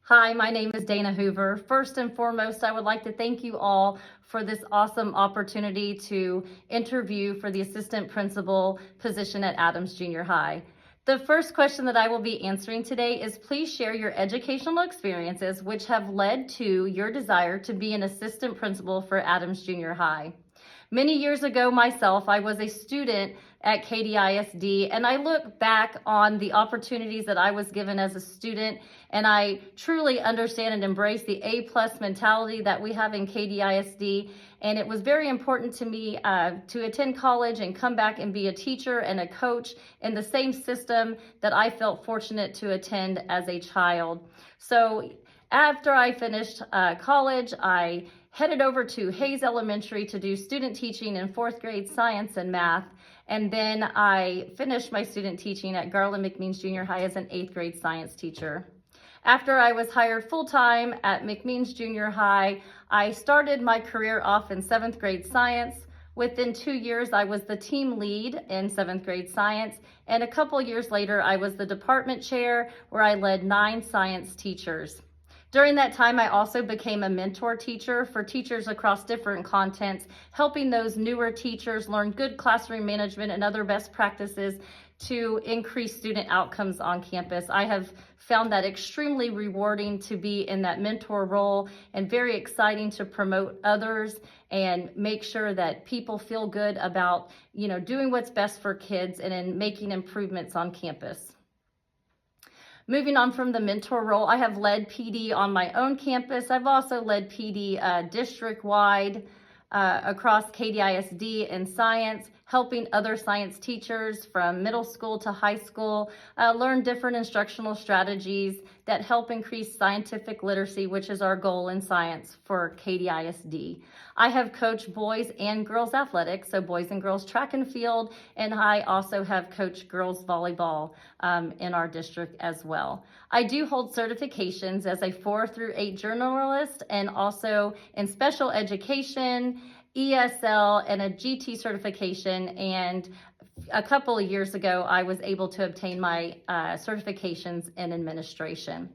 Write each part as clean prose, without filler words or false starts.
Hi, my name is Dana Hoover. First and foremost, I would like to thank you all for this awesome opportunity to interview for the assistant principal position at Adams Junior High. The first question that I will be answering today is please share your educational experiences which have led to your desire to be an assistant principal for Adams Junior High. Many years ago myself, I was a student at Katy ISD, and I look back on the opportunities that I was given as a student, and I truly understand and embrace the A+ mentality that we have in Katy ISD. And it was very important to me to attend college and come back and be a teacher and a coach in the same system that I felt fortunate to attend as a child. So after I finished college, I headed over to Hayes Elementary to do student teaching in 4th grade science and math. And then I finished my student teaching at Garland McMeans Junior High as an 8th grade science teacher. After I was hired full-time at McMeans Junior High, I started my career off in 7th grade science. Within 2 years, I was the team lead in 7th grade science. And a couple years later, I was the department chair where I led 9 science teachers. During that time, I also became a mentor teacher for teachers across different contents, helping those newer teachers learn good classroom management and other best practices to increase student outcomes on campus. I have found that extremely rewarding to be in that mentor role and very exciting to promote others and make sure that people feel good about, doing what's best for kids and in making improvements on campus. Moving on from the mentor role, I have led PD on my own campus. I've also led PD district-wide across Katy ISD in science, helping other science teachers from middle school to high school learn different instructional strategies that help increase scientific literacy, which is our goal in science for Katy ISD. I have coached boys and girls athletics, so boys and girls track and field, and I also have coached girls volleyball in our district as well. I do hold certifications as a 4 through 8 journalist and also in special education, ESL, and a GT certification. And a couple of years ago, I was able to obtain my certifications in administration.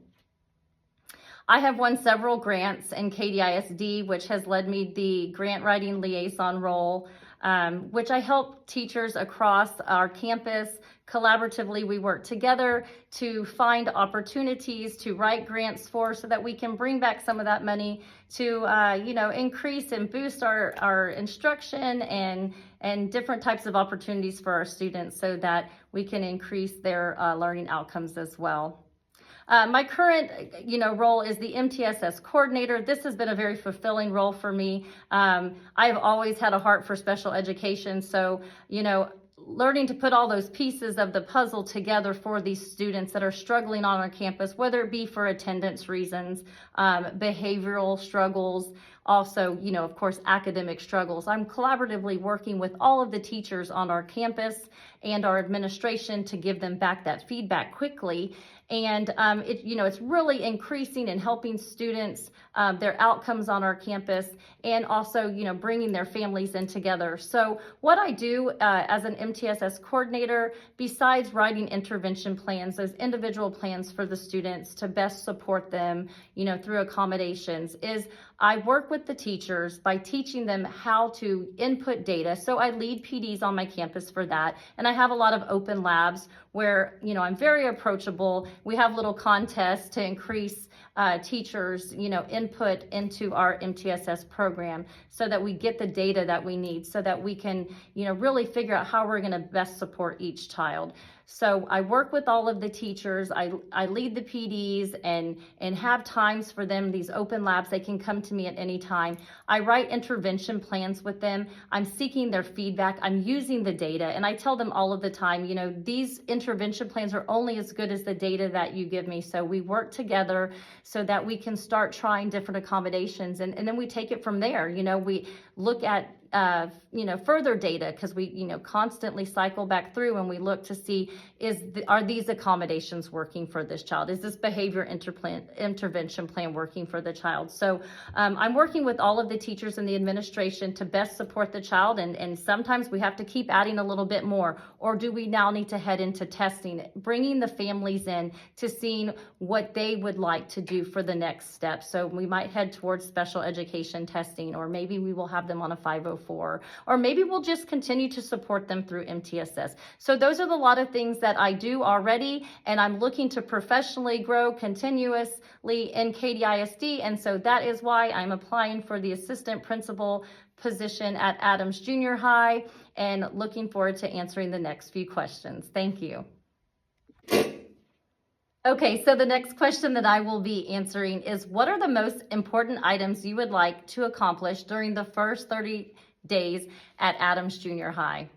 I have won several grants in Katy ISD, which has led me the grant writing liaison role, which I help teachers across our campus. Collaboratively, we work together to find opportunities to write grants for so that we can bring back some of that money to, increase and boost our instruction and different types of opportunities for our students so that we can increase their learning outcomes as well. My current, role is the MTSS coordinator. This has been a very fulfilling role for me. I've always had a heart for special education, so, learning to put all those pieces of the puzzle together for these students that are struggling on our campus, whether it be for attendance reasons, behavioral struggles, also, of course, academic struggles. I'm collaboratively working with all of the teachers on our campus and our administration to give them back that feedback quickly. And it's really increasing and helping students, their outcomes on our campus, and also, bringing their families in together. So what I do as an MTSS coordinator, besides writing intervention plans, those individual plans for the students to best support them, through accommodations, is I work with the teachers by teaching them how to input data. So I lead PDs on my campus for that. And I have a lot of open labs where, I'm very approachable. We have little contests to increase teachers, input into our MTSS program so that we get the data that we need so that we can, really figure out how we're going to best support each child. So I work with all of the teachers. I lead the PDs and have times for them, these open labs. They can come to me at any time. I write intervention plans with them. I'm seeking their feedback. I'm using the data. And I tell them all of the time, these intervention plans are only as good as the data that you give me. So we work together so that we can start trying different accommodations. And then we take it from there. We look at further data, because we, constantly cycle back through and we look to see, are these accommodations working for this child? Is this behavior intervention plan working for the child? So I'm working with all of the teachers and the administration to best support the child, and sometimes we have to keep adding a little bit more, or do we now need to head into testing, bringing the families in to seeing what they would like to do for the next step. So we might head towards special education testing, or maybe we will have them on a 504, or maybe we'll just continue to support them through MTSS. So those are a lot of things that I do already, and I'm looking to professionally grow continuously in Katy ISD, and so that is why I'm applying for the assistant principal position at Adams Junior High, and looking forward to answering the next few questions. Thank you. Okay, so the next question that I will be answering is, what are the most important items you would like to accomplish during the first 30 days at Adams Junior High?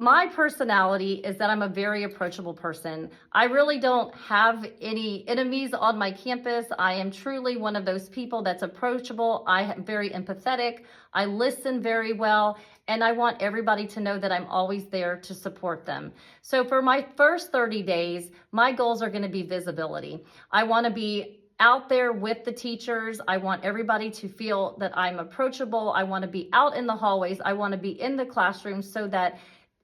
My personality is that I'm a very approachable person. I really don't have any enemies on my campus. I am truly one of those people that's approachable. I am very empathetic. I listen very well, and I want everybody to know that I'm always there to support them. So for my first 30 days, my goals are going to be visibility. I want to be out there with the teachers. I want everybody to feel that I'm approachable. I want to be out in the hallways. I want to be in the classrooms so that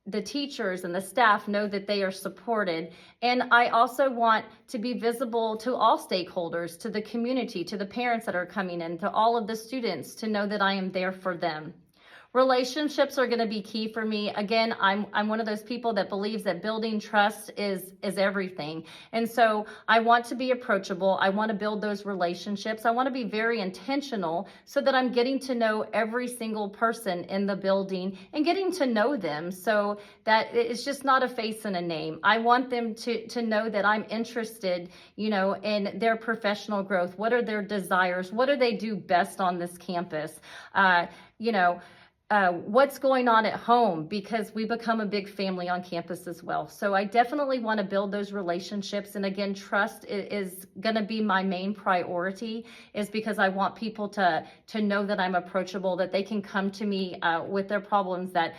the teachers and the staff know that they are supported. And I also want to be visible to all stakeholders, to the community, to the parents that are coming in, to all of the students, to know that I am there for them. Relationships are going to be key for me. Again, I'm one of those people that believes that building trust is everything. And so I want to be approachable. I want to build those relationships. I want to be very intentional so that I'm getting to know every single person in the building and getting to know them, so that it's just not a face and a name. I want them to know that I'm interested, in their professional growth. What are their desires? What do they do best on this campus? What's going on at home, because we become a big family on campus as well. So I definitely want to build those relationships. And again, trust is going to be my main priority, is because I want people to know that I'm approachable, that they can come to me with their problems, that,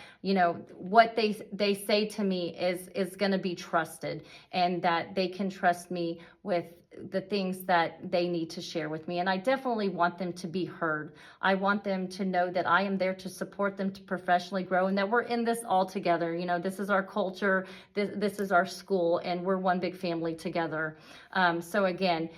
what they say to me is going to be trusted, and that they can trust me with the things that they need to share with me. And I definitely want them to be heard. I want them to know that I am there to support them to professionally grow, and that we're in this all together. This is our culture, this is our school, and we're one big family together. So again,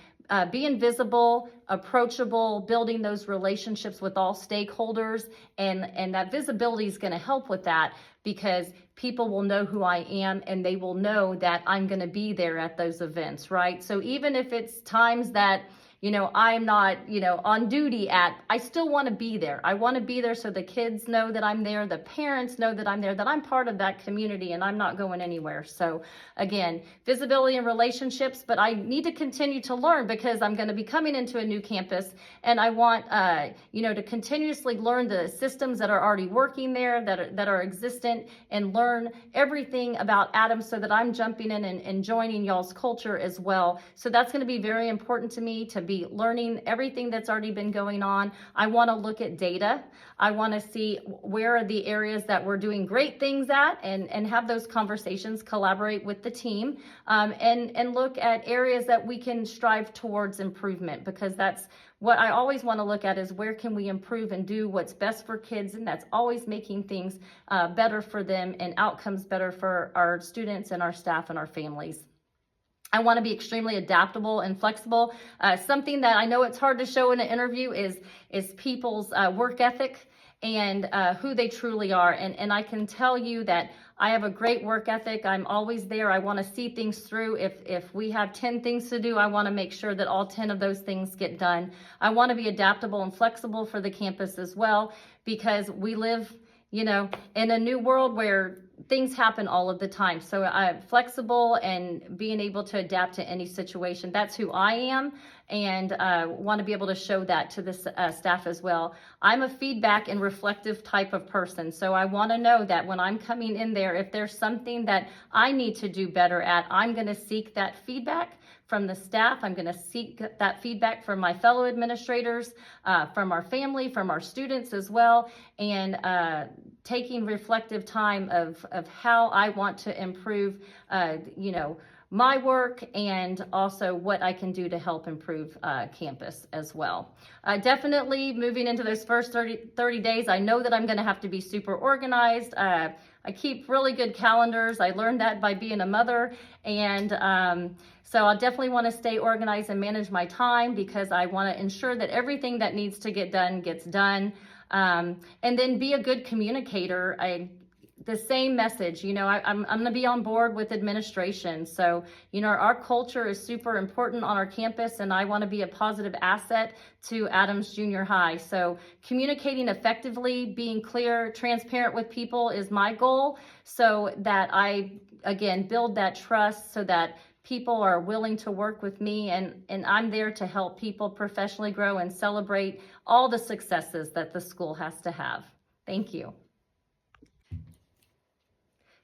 being visible, approachable, building those relationships with all stakeholders, and that visibility is going to help with that, because people will know who I am, and they will know that I'm going to be there at those events, right? So even if it's times that I'm not, on duty I still want to be there. I want to be there so the kids know that I'm there, the parents know that I'm there, that I'm part of that community, and I'm not going anywhere. So again, visibility and relationships, but I need to continue to learn, because I'm going to be coming into a new campus, and I want, to continuously learn the systems that are already working there, that are existent, and learn everything about Adams, so that I'm jumping in and joining y'all's culture as well. So that's going to be very important to me, to be learning everything that's already been going on. I want to look at data. I want to see where are the areas that we're doing great things at, and have those conversations, collaborate with the team, and look at areas that we can strive towards improvement, because that's what I always want to look at, is where can we improve and do what's best for kids, and that's always making things better for them and outcomes better for our students and our staff and our families. I want to be extremely adaptable and flexible. Something that I know it's hard to show in an interview is people's work ethic and who they truly are. And I can tell you that I have a great work ethic. I'm always there. I want to see things through. If we have 10 things to do, I want to make sure that all 10 of those things get done. I want to be adaptable and flexible for the campus as well, because we live, in a new world where things happen all of the time. So I'm flexible and being able to adapt to any situation. That's who I am, and want to be able to show that to the staff as well. I'm a feedback and reflective type of person. So I want to know that when I'm coming in there, if there's something that I need to do better at, I'm going to seek that feedback from the staff. I'm going to seek that feedback from my fellow administrators, from our family, from our students as well, and taking reflective time of how I want to improve, my work, and also what I can do to help improve campus as well. Definitely moving into those first 30 days, I know that I'm going to have to be super organized. I keep really good calendars. I learned that by being a mother, and so I'll definitely want to stay organized and manage my time, because I want to ensure that everything that needs to get done gets done. And then be a good communicator. The same message, I'm going to be on board with administration. So, our culture is super important on our campus, and I want to be a positive asset to Adams Junior High. So communicating effectively, being clear, transparent with people is my goal, so that I, again, build that trust so that people are willing to work with me, and I'm there to help people professionally grow and celebrate all the successes that the school has to have. Thank you.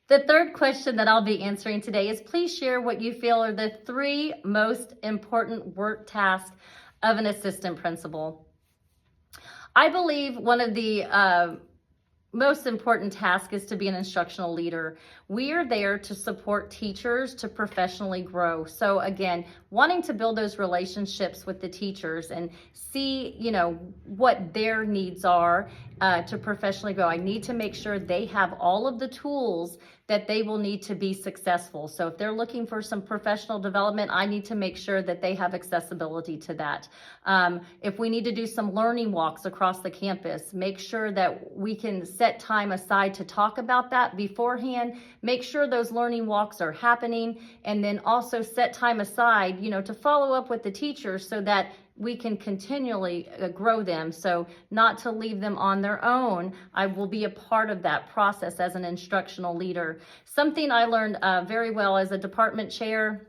The third question that I'll be answering today is, please share what you feel are the 3 most important work tasks of an assistant principal. I believe one of the most important task is to be an instructional leader. We are there to support teachers to professionally grow. So again, wanting to build those relationships with the teachers and see, what their needs are to professionally grow. I need to make sure they have all of the tools that they will need to be successful. So if they're looking for some professional development, I need to make sure that they have accessibility to that. If we need to do some learning walks across the campus, make sure that we can set time aside to talk about that beforehand, make sure those learning walks are happening, and then also set time aside, to follow up with the teachers so that we can continually grow them. So not to leave them on their own. I will be a part of that process as an instructional leader. Something I learned very well as a department chair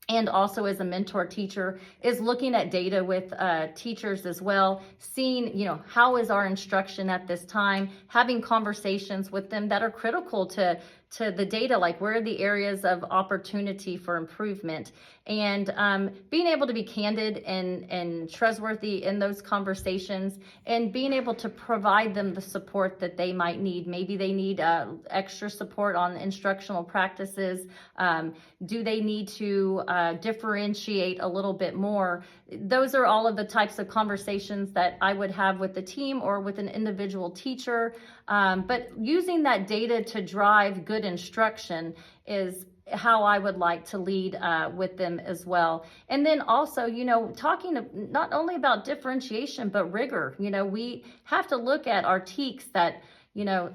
and also as a mentor teacher is looking at data with teachers as well, seeing, how is our instruction at this time, having conversations with them that are critical to the data, like where are the areas of opportunity for improvement, and being able to be candid and trustworthy in those conversations, and being able to provide them the support that they might need. Maybe they need extra support on instructional practices. Do they need to differentiate a little bit more? Those are all of the types of conversations that I would have with the team or with an individual teacher. But using that data to drive good instruction is how I would like to lead with them as well. And then also, talking not only about differentiation, but rigor. We have to look at our TEKS that,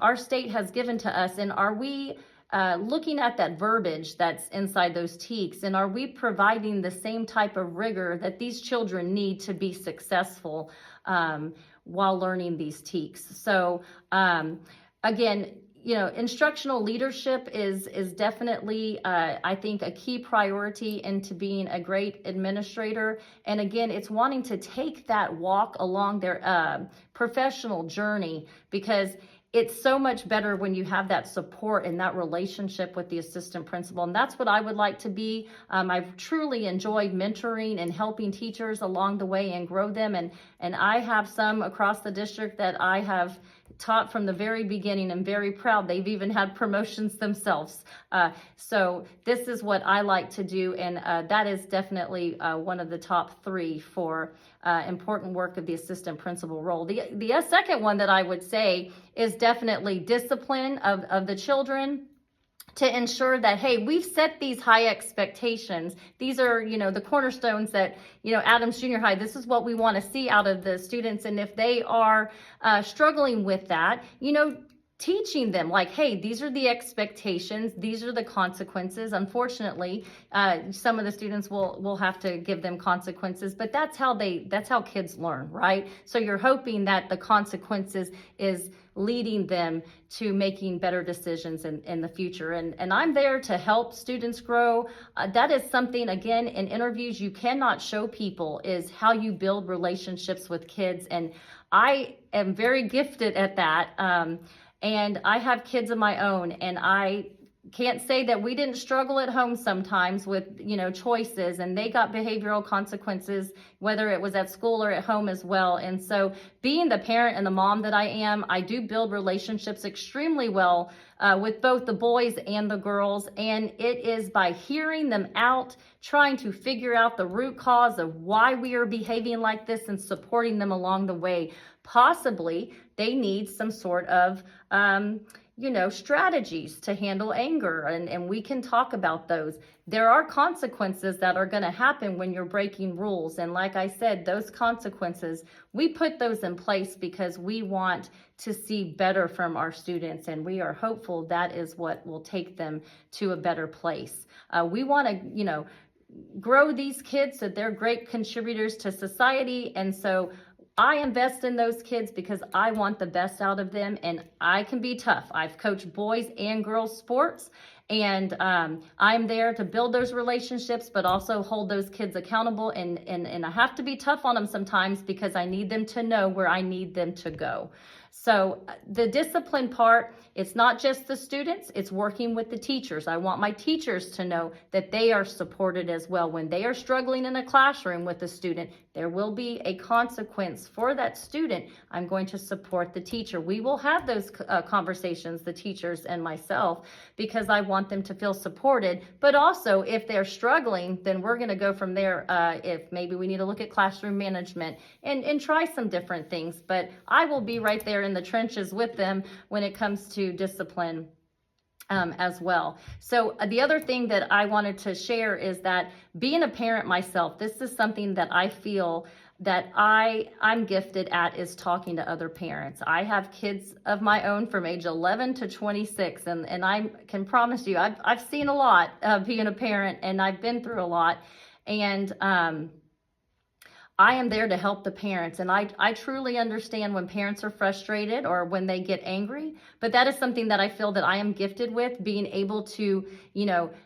our state has given to us, and are we looking at that verbiage that's inside those TEKS, and are we providing the same type of rigor that these children need to be successful while learning these TEKS? So again, instructional leadership is definitely, I think, a key priority into being a great administrator. And again, it's wanting to take that walk along their professional journey, because it's so much better when you have that support and that relationship with the assistant principal. And that's what I would like to be. I've truly enjoyed mentoring and helping teachers along the way and grow them. And I have some across the district that I have taught from the very beginning. I'm very proud. They've even had promotions themselves. So this is what I like to do. And that is definitely one of the top 3 for important work of the assistant principal role. The second one that I would say is definitely discipline of the children, to ensure that, hey, we've set these high expectations. These are, the cornerstones that, Adams Junior High, this is what we want to see out of the students. And if they are struggling with that, teaching them like, hey, these are the expectations, these are the consequences. Unfortunately, some of the students will have to give them consequences, but that's how kids learn, right? So you're hoping that the consequences is leading them to making better decisions in the future. And I'm there to help students grow. That is something, again, in interviews, you cannot show people is how you build relationships with kids. And I am very gifted at that. And I have kids of my own, and I can't say that we didn't struggle at home sometimes with, choices, and they got behavioral consequences, whether it was at school or at home as well. And so being the parent and the mom that I am, I do build relationships extremely well with both the boys and the girls. And it is by hearing them out, trying to figure out the root cause of why we are behaving like this and supporting them along the way. Possibly they need some sort of, strategies to handle anger, and we can talk about those. There are consequences that are going to happen when you're breaking rules. And like I said, those consequences, we put those in place because we want to see better from our students, and we are hopeful that is what will take them to a better place. We want to, grow these kids so they're great contributors to society. And so I invest in those kids because I want the best out of them, and I can be tough. I've coached boys and girls sports, and I'm there to build those relationships, but also hold those kids accountable. And I have to be tough on them sometimes because I need them to know where I need them to go. So the discipline part, it's not just the students, it's working with the teachers. I want my teachers to know that they are supported as well. When they are struggling in a classroom with a student, there will be a consequence for that student. I'm going to support the teacher. We will have those conversations, the teachers and myself, because I want them to feel supported. But also, if they're struggling, then we're going to go from there. If maybe we need to look at classroom management and try some different things. But I will be right there in the trenches with them when it comes to discipline as well. So the other thing that I wanted to share is that being a parent myself, this is something that I feel that I'm gifted at, is talking to other parents. I have kids of my own from age 11 to 26, and I can promise you, I've seen a lot being a parent, and I've been through a lot. And I am there to help the parents, and I truly understand when parents are frustrated or when they get angry, but that is something that I feel that I am gifted with, being able to,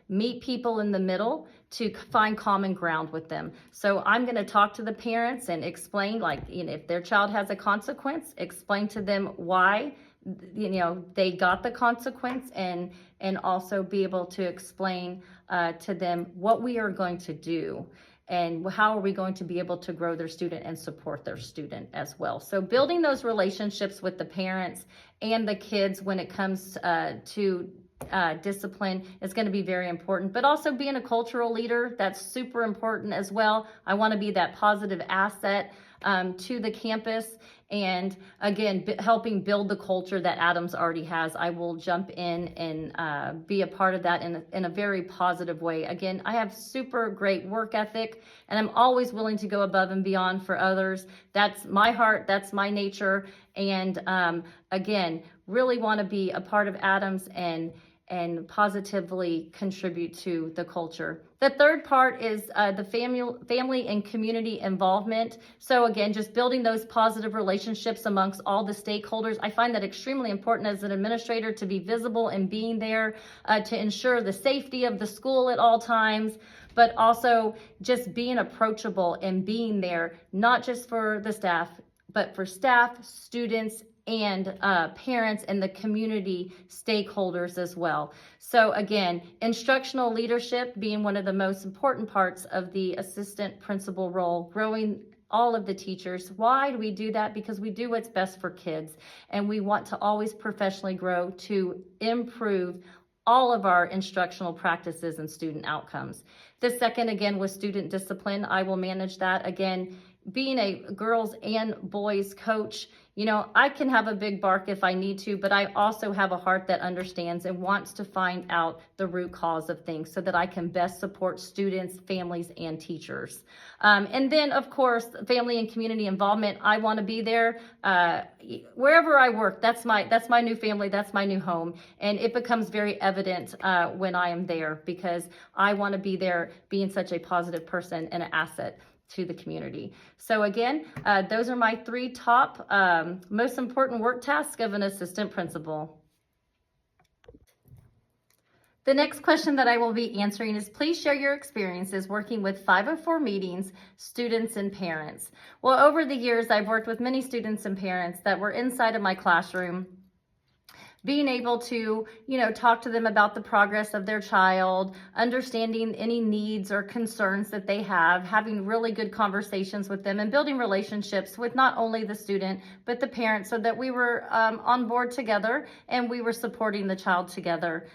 meet people in the middle to find common ground with them. So I'm going to talk to the parents and explain, if their child has a consequence, explain to them why, they got the consequence, and also be able to explain to them what we are going to do. And how are we going to be able to grow their student and support their student as well. So building those relationships with the parents and the kids when it comes to discipline is going to be very important. But also being a cultural leader, that's super important as well. I want to be that positive asset to the campus. And again, helping build the culture that Adams already has. I will jump in and be a part of that in a very positive way. Again, I have super great work ethic, and I'm always willing to go above and beyond for others. That's my heart, that's my nature. And again, really want to be a part of Adams and positively contribute to the culture. The third part is the family and community involvement. So again, just building those positive relationships amongst all the stakeholders. I find that extremely important as an administrator, to be visible and being there to ensure the safety of the school at all times, but also just being approachable and being there, not just for the staff, but for staff, students, and parents and the community stakeholders as well. So again, instructional leadership being one of the most important parts of the assistant principal role, growing all of the teachers. Why do we do that? Because we do what's best for kids, and we want to always professionally grow to improve all of our instructional practices and student outcomes. The second, again, was student discipline. I will manage that. Again, being a girls and boys coach, I can have a big bark if I need to, but I also have a heart that understands and wants to find out the root cause of things so that I can best support students, families, and teachers. And then, of course, family and community involvement. I want to be there wherever I work. That's my new family. That's my new home. And it becomes very evident when I am there, because I want to be there being such a positive person and an asset to the community. So again, those are my three top most important work tasks of an assistant principal. The next question that I will be answering is, please share your experiences working with 504 meetings, students, and parents. Well, over the years, I've worked with many students and parents that were inside of my classroom being able to, talk to them about the progress of their child, understanding any needs or concerns that they have, having really good conversations with them, and building relationships with not only the student, but the parents, so that we were on board together and we were supporting the child together.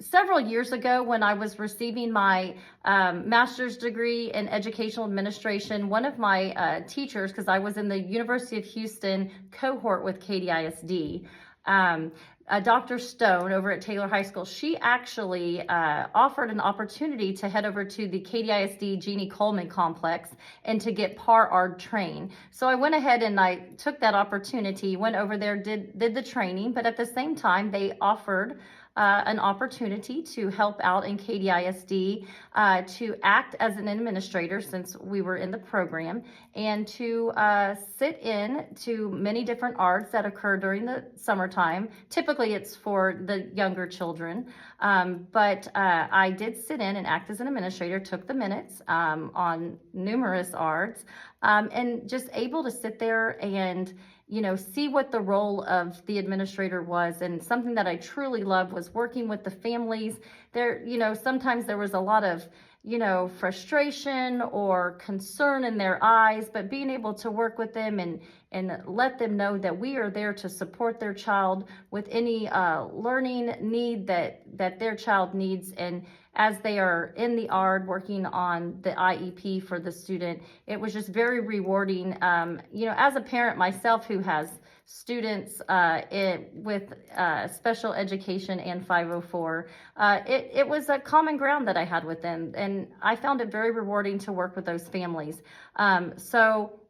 Several years ago, when I was receiving my master's degree in educational administration, one of my teachers, because I was in the University of Houston cohort with KDISD, Dr. Stone over at Taylor High School, she actually offered an opportunity to head over to the KDISD Jeannie Coleman complex and to get PAR ARD trained. So I went ahead and I took that opportunity, went over there, did the training, but at the same time, they offered an opportunity to help out in KDISD, to act as an administrator since we were in the program, and to sit in to many different ARDs that occur during the summertime. Typically it's for the younger children, but I did sit in and act as an administrator, took the minutes on numerous ARDs, and just able to sit there and see what the role of the administrator was. And something that I truly loved was working with the families. There, sometimes there was a lot of, frustration or concern in their eyes, but being able to work with them and let them know that we are there to support their child with any learning need that their child needs. And as they are in the ARD working on the IEP for the student, it was just very rewarding. As a parent myself who has students with special education and 504, it was a common ground that I had with them, and I found it very rewarding to work with those families. So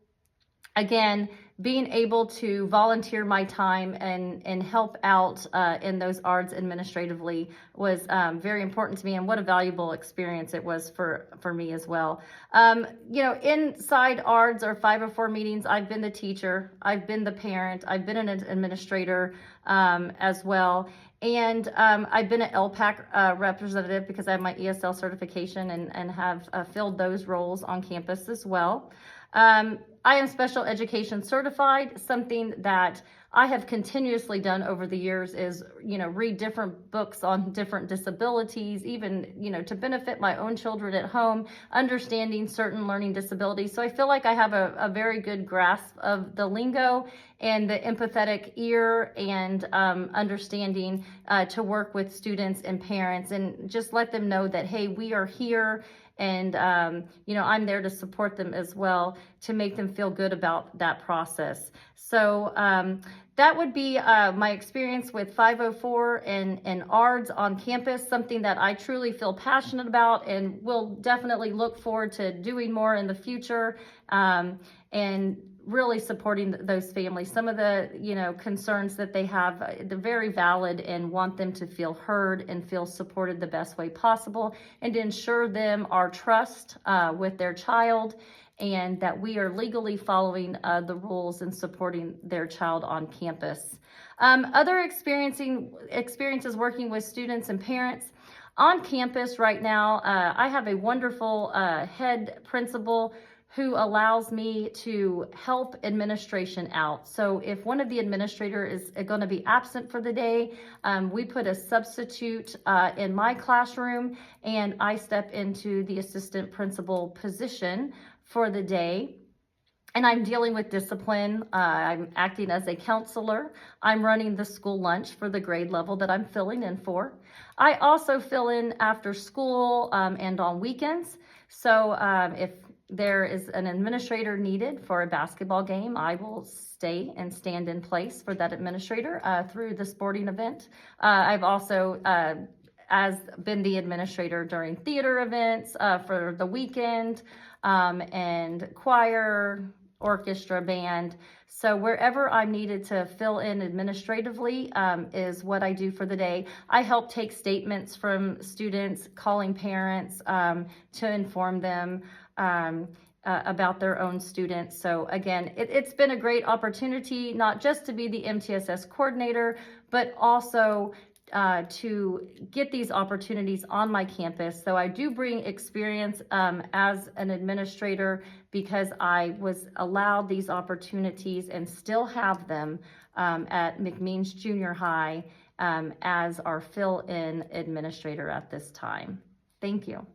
again, being able to volunteer my time and help out in those ARDs administratively was very important to me, and what a valuable experience it was for me as well. Inside ARDs or 504 meetings, I've been the teacher, I've been the parent, I've been an administrator as well. And I've been an LPAC representative because I have my ESL certification and have filled those roles on campus as well. I am special education certified. Something that I have continuously done over the years is, read different books on different disabilities, even, to benefit my own children at home, understanding certain learning disabilities. So I feel like I have a very good grasp of the lingo and the empathetic ear and understanding to work with students and parents and just let them know that, hey, we are here. And, I'm there to support them as well, to make them feel good about that process. So that would be my experience with 504 and ARDs on campus, something that I truly feel passionate about and will definitely look forward to doing more in the future, and really supporting those families. Some of the, concerns that they have, they're very valid, and want them to feel heard and feel supported the best way possible, and to ensure them our trust with their child, and that we are legally following the rules and supporting their child on campus. Other experiences working with students and parents on campus right now, I have a wonderful head principal who allows me to help administration out. So if one of the administrators is going to be absent for the day, we put a substitute in my classroom, and I step into the assistant principal position for the day. And I'm dealing with discipline. I'm acting as a counselor. I'm running the school lunch for the grade level that I'm filling in for. I also fill in after school and on weekends. So if there is an administrator needed for a basketball game, I will stay and stand in place for that administrator through the sporting event. I've also been the administrator during theater events for the weekend, and choir, orchestra, band. So wherever I'm needed to fill in administratively is what I do for the day. I help take statements from students, calling parents to inform them about their own students. So again, it's been a great opportunity, not just to be the MTSS coordinator, but also to get these opportunities on my campus. So I do bring experience as an administrator because I was allowed these opportunities and still have them at McMeans Junior High as our fill-in administrator at this time. Thank you.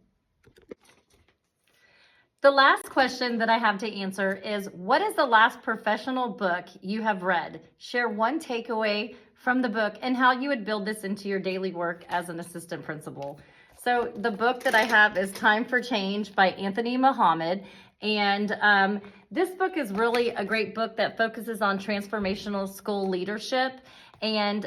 The last question that I have to answer is, what is the last professional book you have read? Share one takeaway from the book and how you would build this into your daily work as an assistant principal. So the book that I have is Time for Change by Anthony Muhammad. And this book is really a great book that focuses on transformational school leadership. And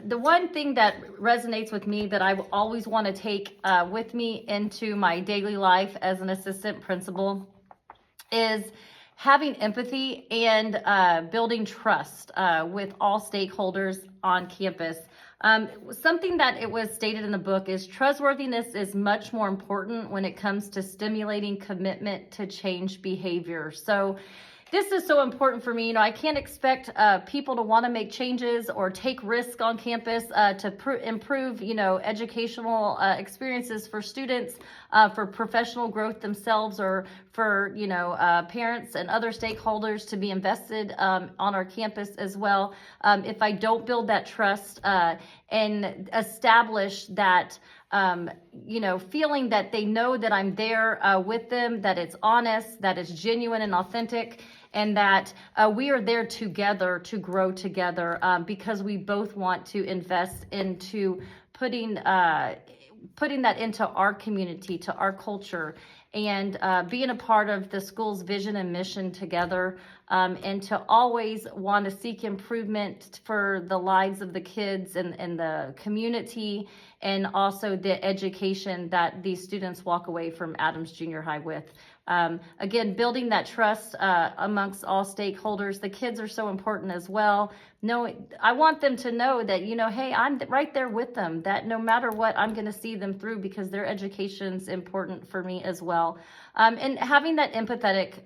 the one thing that resonates with me that I always want to take with me into my daily life as an assistant principal is having empathy and building trust with all stakeholders on campus. Something that it was stated in the book is trustworthiness is much more important when it comes to stimulating commitment to change behavior. So this is so important for me. You know, I can't expect people to want to make changes or take risks on campus to improve, you know, educational experiences for students, for professional growth themselves, or for, you know, parents and other stakeholders to be invested on our campus as well. If I don't build that trust and establish that, you know, feeling that they know that I'm there with them, that it's honest, that it's genuine and authentic, and that we are there together to grow together because we both want to invest into putting that into our community, to our culture, and being a part of the school's vision and mission together, and to always want to seek improvement for the lives of the kids and the community, and also the education that these students walk away from Adams Junior High with. Again, building that trust amongst all stakeholders. The kids are so important as well. I want them to know that, you know, hey, I'm right there with them, that no matter what, I'm going to see them through because their education's important for me as well. And having that empathetic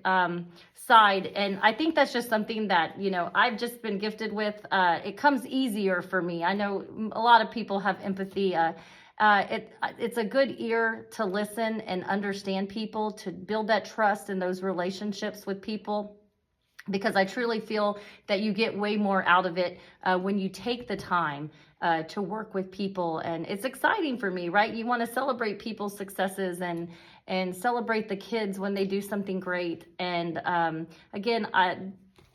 side. And I think that's just something that, you know, I've just been gifted with. It comes easier for me. I know a lot of people have empathy. It's a good ear to listen and understand people, to build that trust in those relationships with people, because I truly feel that you get way more out of it when you take the time to work with people. And it's exciting for me, right? You want to celebrate people's successes and celebrate the kids when they do something great. And again,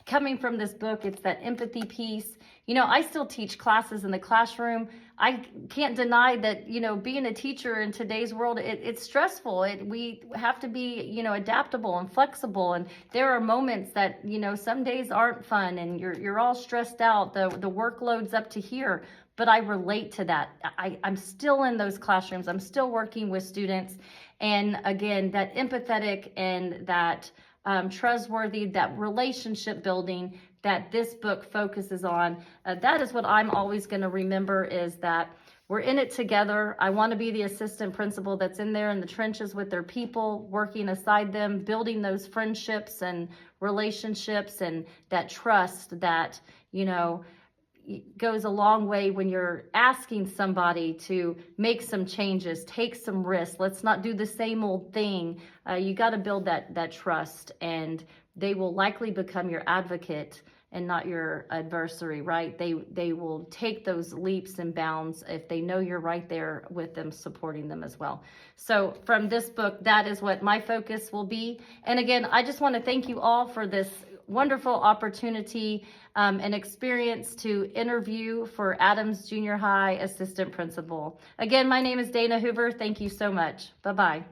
coming from this book, it's that empathy piece. You know, I still teach classes in the classroom. I can't deny that, you know, being a teacher in today's world, it's stressful. We have to be, you know, adaptable and flexible. And there are moments that, you know, some days aren't fun and you're all stressed out. The workload's up to here. But I relate to that. I'm still in those classrooms. I'm still working with students. And again, that empathetic and that trustworthy, that relationship building that this book focuses on, that is what I'm always going to remember, is that we're in it together. I want to be the assistant principal that's in there in the trenches with their people, working aside them, building those friendships and relationships and that trust that, you know, goes a long way when you're asking somebody to make some changes, take some risks. Let's not do the same old thing. You got to build that trust, and they will likely become your advocate and not your adversary, right? They will take those leaps and bounds if they know you're right there with them, supporting them as well. So from this book, that is what my focus will be. And again, I just want to thank you all for this wonderful opportunity and experience to interview for Adams Junior High Assistant Principal. Again, my name is Dana Hoover. Thank you so much. Bye-bye.